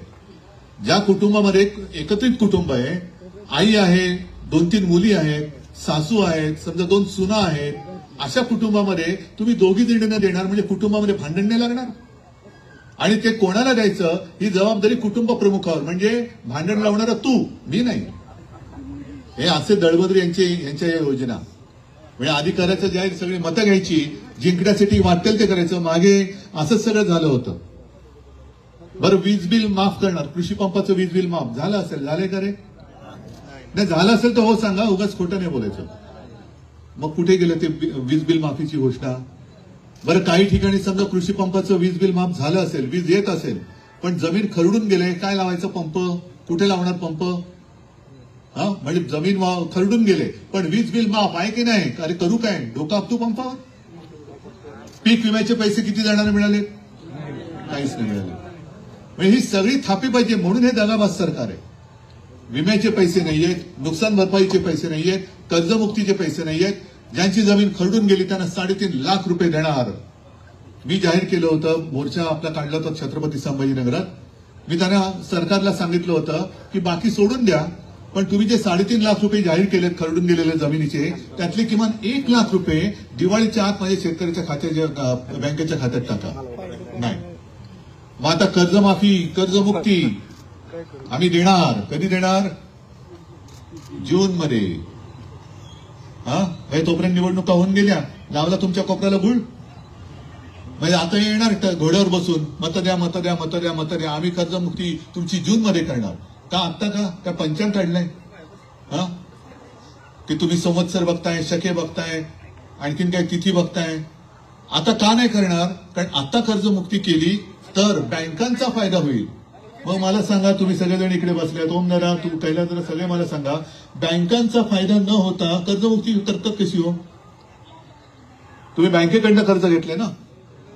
ज्या कुटुंबामध्ये एकत्रित कुटुंब आहे, आई आहे, 2-3 मुली आहेत, सासू आहेत, समजा 2 सुना आहेत, अशा कुटुंबामध्ये तुम्ही दोघी दीडींना देणार म्हणजे कुटुंबामध्ये भांडण नाही लागणार. आणि ते कोणाला द्यायचं ही जबाबदारी कुटुंब प्रमुखावर, म्हणजे भांडण लावणारा तू, मी नाही. हे असे दळबद्री यांच्या या योजना. म्हणजे अधिकाऱ्याचं जाहीर सगळी मतं घ्यायची, जिंकण्यासाठी वाटेल ते करायचं. मागे असंच सगळं झालं होतं. बरं, वीज बिल माफ करणार, कृषी पंपाचं वीज बिल माफ झालं असेल, झालंय का रे? नाही झालं असेल तर हो सांगा, उगाच खोटं नाही बोलायचं. मग कुठे गेलं ते वीज बिल माफीची घोषणा? बरं, काही ठिकाणी समजा कृषी पंपाचं वीज बिल माफ झालं असेल, वीज येत असेल, पण जमीन खरडून गेले, काय लावायचं पंप? कुठे लावणार पंप? म्हणजे जमीन खरडून गेले पण वीज बिल माफ आहे की नाही? अरे करू काय? डोका आपतो पंपावर. पीक विम्याचे पैसे किती जणांना मिळाले? काहीच नाही मिळाले. म्हणजे ही सगळी थापी पाहिजे, म्हणून हे दगाबाज सरकार आहे. विम्याचे पैसे नाहीयेत, नुकसान भरपाईचे पैसे नाहीयेत, कर्जमुक्तीचे पैसे नाहीयेत. ज्यांची जमीन खरडून गेली त्यांना 3.5 लाख रुपये देणार. मी जाहीर केलं होतं, मोर्चा आपला काढला होता छत्रपती संभाजीनगरात. मी त्यांना सरकारला सांगितलं होतं की बाकी सोडून द्या, पण तुम्ही जे 3.5 लाख रुपये जाहीर केलेत खरडून गेलेल्या जमिनीचे, त्यातले किमान 1 लाख रुपये दिवाळीच्या आत माझ्या शेतकऱ्याच्या खात्याच्या बँकेच्या खात्यात टाका. नाही, मग आता कर्जमाफी, कर्जमुक्ती आम्ही देणार. कधी देणार? जून मध्ये. हे तोपर्यंत निवडणुका होऊन गेल्या, लावला तुमच्या कोपऱ्याला गुळ. म्हणजे आता येणार घोड्यावर बसून मतं द्या, मतं द्या, मतं द्या, मतं द्या. आम्ही कर्जमुक्ती तुमची जून मध्ये करणार. का आत्ता का? काय पंचांग काढलंय? की तुम्ही संवत्सर बघताय, शके बघताय, आणखीन काय तिथी बघताय? आता का नाही करणार? कारण आता कर्जमुक्ती केली तर बँकांचा फायदा होईल. मग मला सांगा, तुम्ही सगळेजण इकडे बसल्यात, ओम नरा, तू कैला जरा, सगळे मला सांगा, बँकांचा फायदा न होता कर्जमुक्ती तरतब कशी हो? तुम्ही बँकेकडनं कर्ज घेतले ना,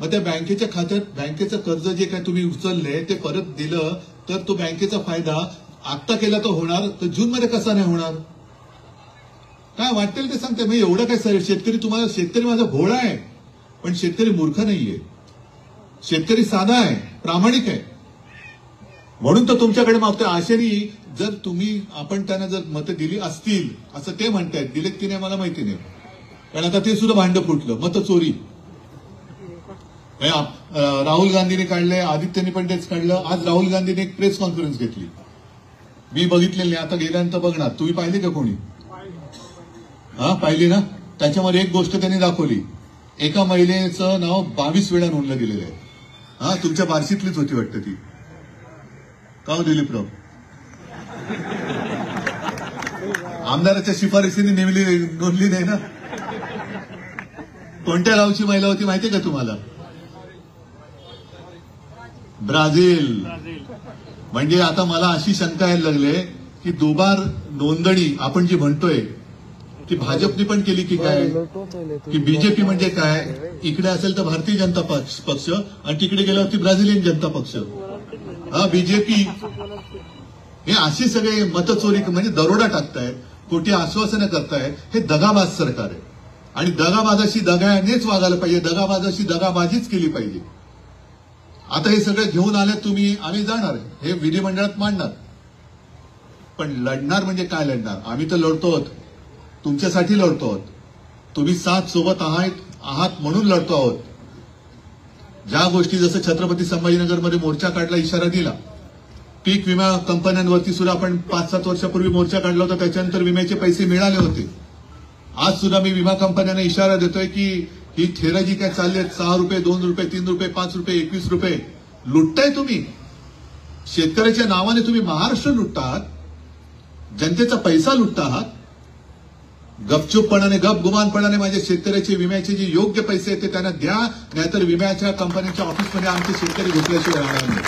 मग त्या बँकेच्या खात्यात बँकेचं कर्ज जे काय तुम्ही उचलले ते परत दिलं तर तो बँकेचा फायदा आत्ता केला तर होणार, तर जून मध्ये कसा नाही होणार? काय वाटेल ते सांगते. मी एवढं काय शेतकरी माझा भोळा आहे, पण शेतकरी मूर्ख नाहीये. शेतकरी साधा आहे, प्रामाणिक आहे. म्हणून तर तुमच्याकडे मागतोय. आशेनी जर आपण त्यांना जर मतं दिली असतील असं ते म्हणतायत, दिलेत की नाही मला माहिती नाही, कारण आता ते सुद्धा भांड फुटलं, मतं चोरी. राहुल गांधीने काढलंय, आदित्यने पण तेच काढलं. आज राहुल गांधीने एक प्रेस कॉन्फरन्स घेतली, मी बघितलेली नाही, आता गेल्यानंतर बघणार. तुम्ही पाहिली का कोणी? पाहिली ना? त्याच्यामध्ये एक गोष्ट त्यांनी दाखवली, एका महिलेचं नाव 22 वेळा नोंदलं गेलेलं आहे. तुमच्या बार्शीतलीच होती वाटतं ती. का हो दिलीपराव? आमदाराच्या शिफारसीने नोंदली नाही ना? कोणत्या गावची महिला होती माहितीये का तुम्हाला? ब्राझील. म्हणजे आता मला अशी शंका यायला लागले की दुबार नोंदणी आपण जी म्हणतोय ती भाजपने पण केली की काय? की बीजेपी म्हणजे काय? इकडे असेल तर भारतीय जनता पक्ष आणि तिकडे गेल्यावरती ब्राझिलियन जनता पक्ष. बीजेपी. हे असे सगळे मतचोरी म्हणजे दरोडा टाकतायत, खोटी आश्वासनं करतायत. हे दगाबाज सरकार आहे आणि दगाबाजाशी दगानेच वागायला पाहिजे, दगाबाजाशी दगाबाजीच केली पाहिजे. आता हे सगळं घेऊन आले तुम्ही, आम्ही जाणार, हे विधिमंडळात मांडणार. पण लढणार म्हणजे काय लढणार? आम्ही तर लढतो आहोत, तुमच्यासाठी लढतो आहोत. तुम्ही साथ सोबत आहात म्हणून लढतो आहोत. ज्या गोष्टी जसं छत्रपती संभाजीनगरमध्ये मोर्चा काढला, इशारा दिला, पीक विमा कंपन्यांवरती सुद्धा आपण 5-7 वर्षापूर्वी मोर्चा काढला होता, त्याच्यानंतर विम्याचे पैसे मिळाले होते. आज सुद्धा मी विमा कंपन्यांना इशारा देतोय की ही थेरा जी काय चालली आहेत, 6 रुपये, 2 रुपये, 3 रुपये, 5 रुपये, 21 रुपये लुटताय तुम्ही. शेतकऱ्याच्या नावाने तुम्ही महाराष्ट्र लुटतात, जनतेचा पैसा लुटता आहात. गपचूपपणाने, गपगुमानपणाने माझ्या शेतकऱ्याचे विम्याचे जे योग्य पैसे आहेत ते त्यांना द्या, नाहीतर विम्याच्या कंपन्यांच्या ऑफिसमध्ये आमचे शेतकरी घुसल्याशिवाय राहणार नाही.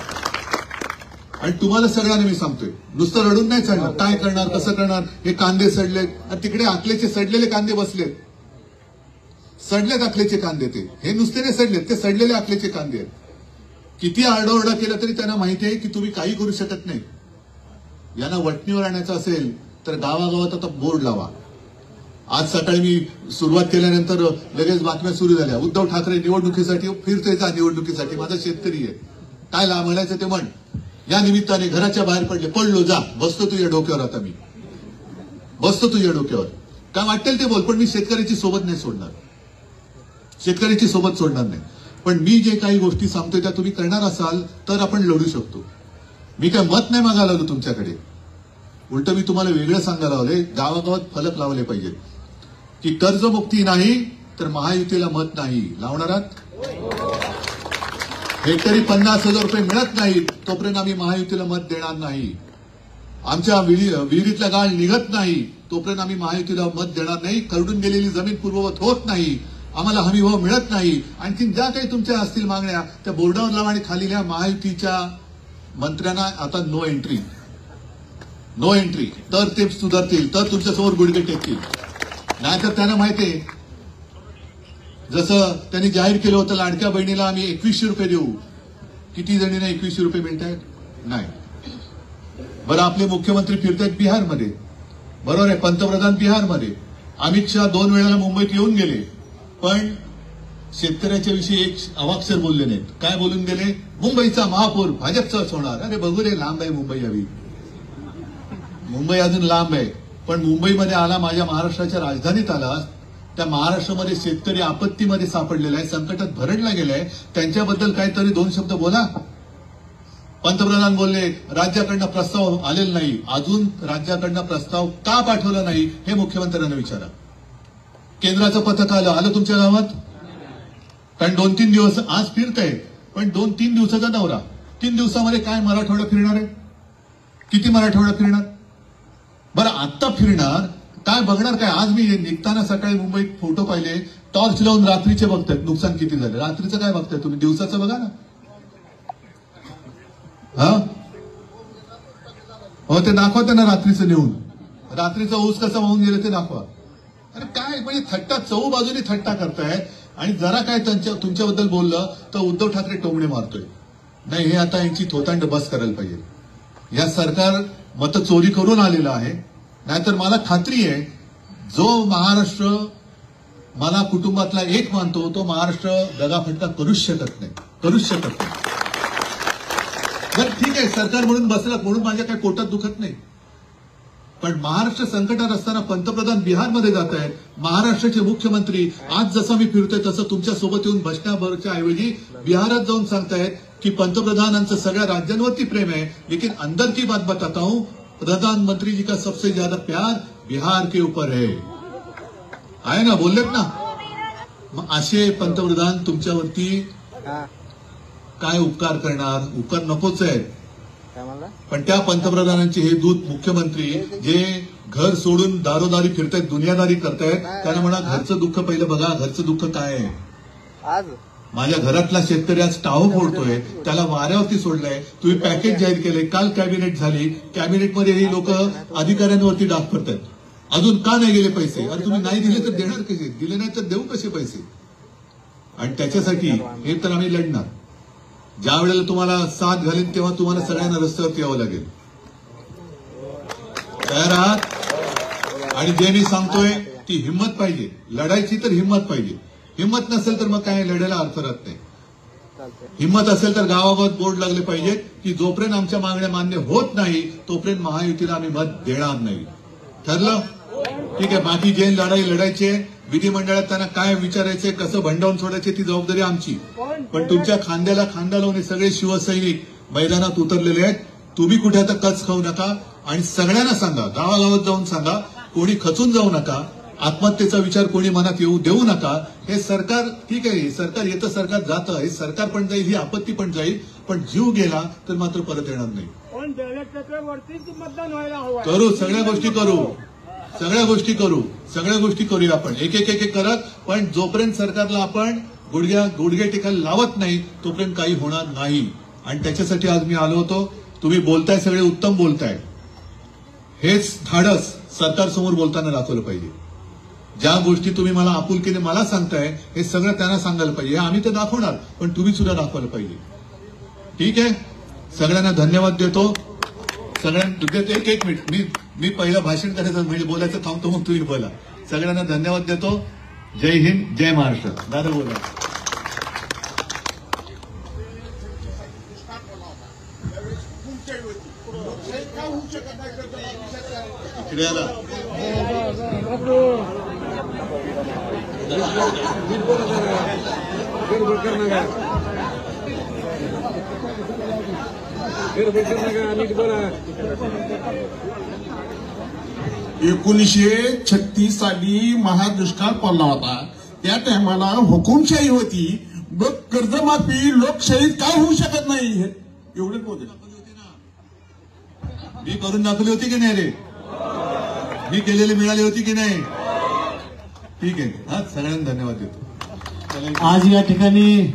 आणि तुम्हाला सगळ्यांना मी सांगतोय, नुसतं रडून नाही चालणार. काय करणार, कसं करणार, हे कांदे सडले, तिकडे आकलेचे सडलेले कांदे बसलेत, सडलेत आकलेचे कांदे. हे नुसते नाही सडलेत, ते सडलेले आकलेचे कांदे आहेत. किती आरडाओरडा केला तरी त्यांना माहिती आहे की तुम्ही काही करू शकत नाही. यांना वटणीवर आणायचं असेल तर गावागावात आता बोर्ड लावा. आज सकाळी मी सुरुवात केल्यानंतर लगेच बातम्या सुरू झाल्या, उद्धव ठाकरे निवडणुकीसाठी फिरतोय का, निवडणुकीसाठी. माझा शेतकरी आहे, काय म्हणायचं ते म्हण. या निमित्ताने घराच्या बाहेर पडलो, जा, बसतो तुझ्या डोक्यावर, आता मी बसतो तुझ्या डोक्यावर. काय वाटेल ते बोल, पण मी शेतकऱ्याची सोबत नाही सोडणार, शेतकऱ्याची सोबत सोडणार नाही. पण मी जे काही गोष्टी सांगतोय त्या तुम्ही करणार असाल तर आपण लढू शकतो. मी काय मत नाही मागायला आलो तुमच्याकडे, उलट मी तुम्हाला वेगळं सांगायला लावले. गावागावात फलक लावले पाहिजेत की कर्जमुक्ती नाही तर महायुतीला मत नाही. लावणार आहात? हेक्टरी 50,000 रुपये मिळत नाही तोपर्यंत आम्ही महायुतीला मत देणार नाही. आमच्या विहिरीतला गाळ निघत नाही तोपर्यंत आम्ही महायुतीला मत देणार नाही. खरडून गेलेली जमीन पूर्ववत होत नाही, आम्हाला हमीभाव मिळत नाही. आणखी ज्या काही तुमच्या असतील मागण्या त्या बोर्डावर लावा आणि खाली लिहा. महायुतीच्या मंत्र्यांना आता नो एंट्री, नो एंट्री. तर ते सुधारतील, तर तुमच्यासमोर गुडघे टेकतील. नाहीतर त्यांना माहितीये, जसं त्यांनी जाहीर केलं होतं लाडक्या बहिणीला आम्ही 2100 रुपये देऊ. किती जणींना 2100 रुपये मिळत आहेत? नाही. बरं, आपले मुख्यमंत्री फिरतायत बिहारमध्ये, बरोबर आहे, पंतप्रधान बिहारमध्ये. अमित शहा 2 वेळेला मुंबईत येऊन गेले, पण शेतकऱ्याच्या विषयी एक अवाक्षर बोलले नाहीत. काय बोलून गेले? मुंबईचा महापौर भाजपचाच होणार. अरे बघू रे, लांब आहे मुंबई. हवी मुंबई अजून लांब आहे, पण मुंबईमध्ये आला, माझ्या महाराष्ट्राच्या राजधानीत आला. त्या महाराष्ट्रामध्ये शेतकरी आपत्तीमध्ये सापडलेला आहे, संकटात भरडला गेलाय. त्यांच्याबद्दल काहीतरी 2 शब्द बोला. पंतप्रधान बोलले राज्याकडनं प्रस्ताव आलेला नाही. अजून राज्याकडनं प्रस्ताव का पाठवला नाही हे मुख्यमंत्र्यांना विचारा. केंद्राचं पथक आलं तुमच्या गावात? कारण 2-3 दिवस आज फिरतंय, पण 2-3 दिवसाचा दौरा. 3 दिवसामध्ये काय मराठवाडा फिरणार आहे? किती मराठवाडा फिरणार? बरं, आता फिरणार काय, बघणार काय? आज मी निघताना सकाळी मुंबईत फोटो पाहिले, टॉर्च लावून रात्रीचे बघतायत नुकसान किती झालं. रात्रीचं काय बघताय तुम्ही? दिवसाचं बघा ना. हा, हो, ते दाखवा त्यांना रात्रीचं नेऊन. रात्रीचा ऊस कसा वाहून गेलं ते दाखवा. अरे काय म्हणजे थट्टा, चहू बाजूनी थट्टा करताय. आणि जरा काय तुमच्याबद्दल बोललं तर उद्धव ठाकरे टोमणे मारतोय. नाही, हे आता यांची थोतांड बस करायला पाहिजे. या सरकार मत चोरी करून आलेलं आहे. नाहीतर मला खात्री आहे, जो महाराष्ट्र मला कुटुंबातला एक मानतो तो महाराष्ट्र दगाफटका करूच शकत नाही, करूच शकत नाही. बरं ठीक आहे, सरकार म्हणून बसला म्हणून माझ्या काही पोटात दुखत नाही. पण महाराष्ट्र संकटात असताना पंतप्रधान बिहारमध्ये जात आहेत, महाराष्ट्राचे मुख्यमंत्री आज जसं मी फिरतोय तसं तुमच्या सोबत येऊन बसण्याबरोबरच्या ऐवजी बिहारात जाऊन सांगतायत की पंतप्रधानांचं सगळ्या राज्यांवरती प्रेम आहे, लेकिन अंदर की बात बताता हूं, प्रधानमंत्री जी का सबसे ज्यादा प्यार बिहार के ऊपर आहे ना, बोललेत ना. मग असे पंतप्रधान तुमच्यावरती काय उपकार करणार? उपकार नकोच आहे. पण त्या पंतप्रधानांचे हे दूत मुख्यमंत्री जे घर सोडून दारोदारी फिरतायत, दुनियादारी करतायत, त्यांना म्हणा घरचं दुःख पहिलं बघा, घरचं दुःख काय आहे. माझ्या घरातला शेतकरी आज टाहो फोडतोय, त्याला वाऱ्यावरती सोडलंय. तुम्ही पॅकेज जाहीर केलंय, काल कॅबिनेट झाली, कॅबिनेटमध्ये ही लोक अधिकाऱ्यांवरती डाग करतायत. अजून का नाही गेले पैसे? अरे तुम्ही नाही दिले तर देणार कसे? दिले नाही तर देऊ कसे पैसे? आणि त्याच्यासाठी हे तर आम्ही लढणार. ज्या वेळेला तुम्हाला साथ घालीन तेव्हा तुम्हाला सगळ्यांना रस्त्यावरती यावं लागेल. तयार आहात? आणि जे मी सांगतोय ती हिंमत पाहिजे, लढायची तर हिंमत पाहिजे. हिंमत नसेल तर मग काय लढायला अर्थ राहत नाही. हिंमत असेल तर गावागावात बोर्ड लागले पाहिजेत की जोपर्यंत आमच्या मागण्या मान्य होत नाही तोपर्यंत महायुतीला आम्ही मत देणार नाही. ठरलं? ठीक आहे. बाकी जे लढाई लढायचे, विधिमंडळात त्यांना काय विचारायचे, कसं भंडावून सोडायचे, ती जबाबदारी आमची. पण तुमच्या खांद्याला खांदा लावून सगळे शिवसैनिक मैदानात उतरलेले आहेत. तुम्ही कुठे आता कच खाऊ नका आणि सगळ्यांना सांगा, गावागावात जाऊन सांगा, कोणी खचून जाऊ नका, आत्महत्येचा विचार कोणी मनात येऊ देऊ नका. हे सरकार ठीक आहे, हे सरकार येतं, सरकार जातं, हे सरकार पण जाईल, ही आपत्ती पण जाईल, पण जीव गेला तर मात्र परत येणार नाही. करू, सगळ्या गोष्टी करू, सगळ्या गोष्टी करू, सगळ्या गोष्टी करूया आपण एक एक एक करत. पण जोपर्यंत सरकारला आपण गुडघे टेकायला लावत नाही तोपर्यंत काही होणार नाही. आणि त्याच्यासाठी आज मी आलो होतो. तुम्ही बोलताय, सगळे उत्तम बोलताय. हेच धाडस सरकारसमोर बोलताना दाखवलं पाहिजे. ज्या गोष्टी तुम्ही मला आपुलकीने मला सांगताय हे सगळं त्यांना सांगायला पाहिजे. आम्ही तर दाखवणार, पण तुम्ही सुद्धा दाखवायला पाहिजे. ठीक आहे, सगळ्यांना धन्यवाद देतो. सगळ्यांना एक मिनिट, मी पहिलं भाषण करायचं म्हणजे बोलायचं थांबतो, मग तुम्ही बोला. सगळ्यांना धन्यवाद देतो. जय हिंद, जय महाराष्ट्र. दादा बोला. इकडे आला.
एकोणीसशे 36 साली महादुष्काळ पडला होता. त्या टायमाला हुकुमशाही होती. मग कर्जमाफी लोकशाहीत काय होऊ शकत नाही एवढे बोलले.
मी करून दाखवली होती की नाही रे? मी केलेली मिळाली होती की नाही? ठीक आहे. हा, सगळ्यांना धन्यवाद देतो.
आज या ठिकाणी